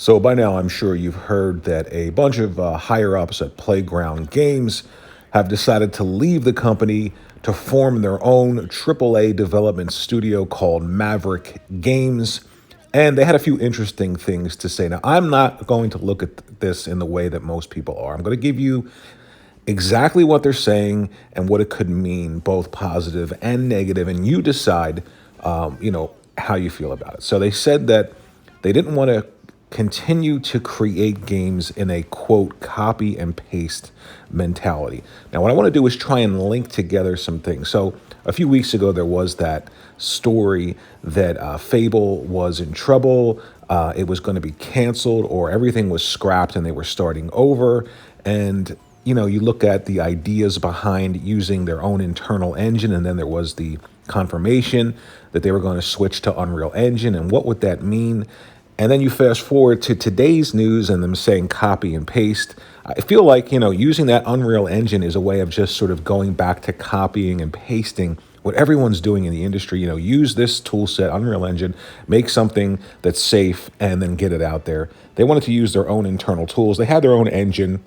So by now, I'm sure you've heard that a bunch of higher ups at Playground Games have decided to leave the company to form their own AAA development studio called Maverick Games. And they had a few interesting things to say. Now, I'm not going to look at this in the way that most people are. I'm going to give you exactly what they're saying and what it could mean, both positive and negative, and you decide, how you feel about it. So they said that they didn't want to continue to create games in a quote copy and paste mentality. Now, what I want to do is try and link together some things. So a few weeks ago, there was that story that Fable was in trouble. It was going to be canceled, or everything was scrapped and they were starting over. And you look at the ideas behind using their own internal engine, and then there was the confirmation that they were going to switch to Unreal Engine, and what would that mean? And then you fast forward to today's news and them saying copy and paste. I feel like, using that Unreal Engine is a way of just sort of going back to copying and pasting what everyone's doing in the industry. Use this tool set, Unreal Engine, make something that's safe, and then get it out there. They wanted to use their own internal tools. They had their own engine.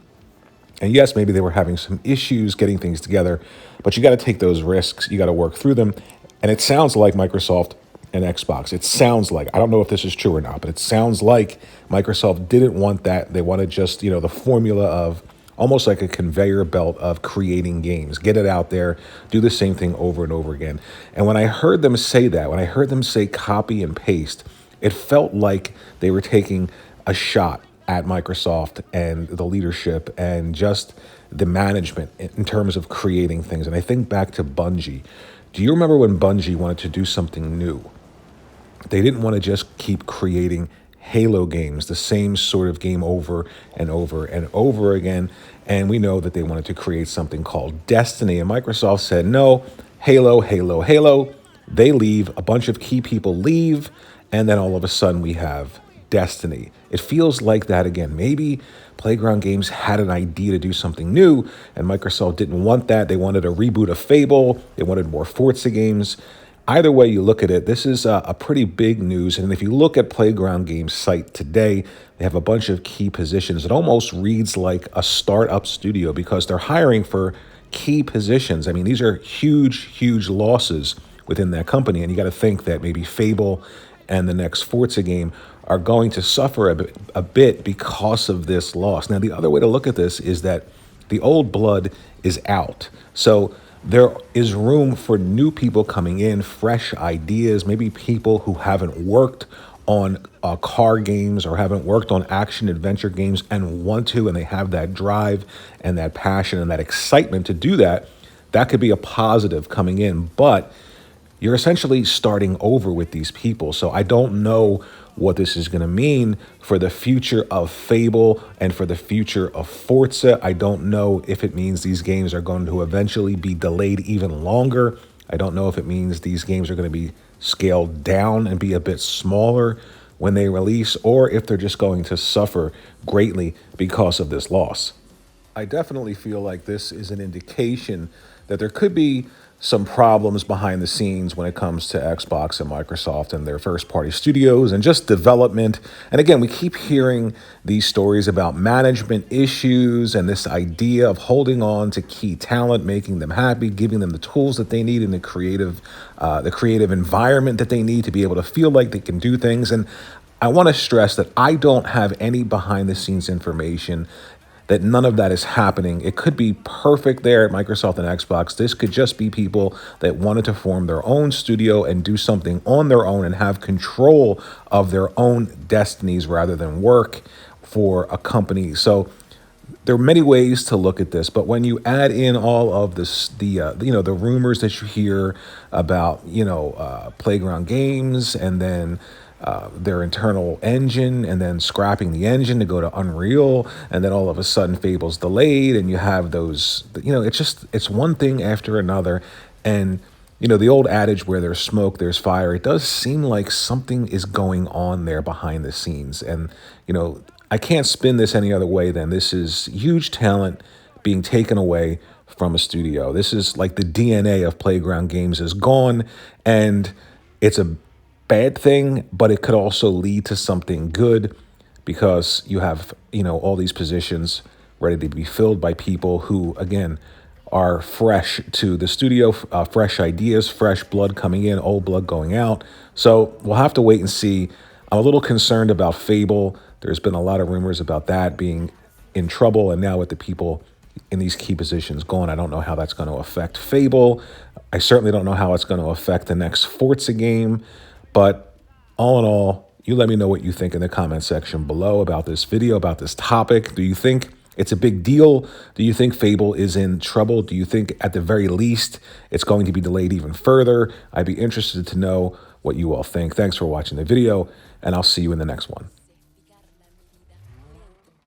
And yes, maybe they were having some issues getting things together, but you got to take those risks. You got to work through them. And it sounds like Microsoft and Xbox. It sounds like, I don't know if this is true or not, but it sounds like Microsoft didn't want that. They wanted just, the formula of almost like a conveyor belt of creating games, get it out there, do the same thing over and over again. And when I heard them say that, when I heard them say copy and paste, it felt like they were taking a shot at Microsoft and the leadership and just the management in terms of creating things. And I think back to Bungie. Do you remember when Bungie wanted to do something new? They didn't want to just keep creating Halo games, the same sort of game over and over and over again. And we know that they wanted to create something called Destiny. And Microsoft said, no, Halo, Halo, Halo. They leave, a bunch of key people leave, and then all of a sudden we have Destiny. It feels like that again. Maybe Playground Games had an idea to do something new, and Microsoft didn't want that. They wanted a reboot of Fable. They wanted more Forza games. Either way you look at it, this is a pretty big news. And if you look at Playground Games' site today, they have a bunch of key positions. It almost reads like a startup studio because they're hiring for key positions. I mean, these are huge, huge losses within that company. And you got to think that maybe Fable and the next Forza game are going to suffer a bit because of this loss. Now, the other way to look at this is that the old blood is out. So there is room for new people coming in, fresh ideas, maybe people who haven't worked on car games or haven't worked on action adventure games and want to, and they have that drive and that passion and that excitement to do that. That could be a positive coming in, but you're essentially starting over with these people. So I don't know what this is going to mean for the future of Fable and for the future of Forza. I don't know if it means these games are going to eventually be delayed even longer. I don't know if it means these games are going to be scaled down and be a bit smaller when they release, or if they're just going to suffer greatly because of this loss. I definitely feel like this is an indication that there could be some problems behind the scenes when it comes to Xbox and Microsoft and their first party studios and just development. And again, we keep hearing these stories about management issues and this idea of holding on to key talent, making them happy, giving them the tools that they need in the creative environment that they need to be able to feel like they can do things. And I want to stress that I don't have any behind the scenes information, that none of that is happening. It could be perfect there at Microsoft and Xbox. This could just be people that wanted to form their own studio and do something on their own and have control of their own destinies rather than work for a company. So there are many ways to look at this, but when you add in all of this, the rumors that you hear about, Playground Games, and then their internal engine, and then scrapping the engine to go to Unreal, and then all of a sudden Fable's delayed, and you have those, it's one thing after another. And the old adage, where there's smoke, there's fire. It does seem like something is going on there behind the scenes. And, I can't spin this any other way than this is huge talent being taken away from a studio. This is like the DNA of Playground Games is gone, and it's a bad thing, but it could also lead to something good because you have, all these positions ready to be filled by people who, again, are fresh to the studio, fresh ideas, fresh blood coming in, old blood going out. So we'll have to wait and see. I'm a little concerned about Fable. There's been a lot of rumors about that being in trouble, and now with the people in these key positions gone, I don't know how that's going to affect Fable. I certainly don't know how it's going to affect the next Forza game. But all in all, you let me know what you think in the comment section below about this video, about this topic. Do you think it's a big deal? Do you think Fable is in trouble? Do you think at the very least it's going to be delayed even further? I'd be interested to know what you all think. Thanks for watching the video, and I'll see you in the next one.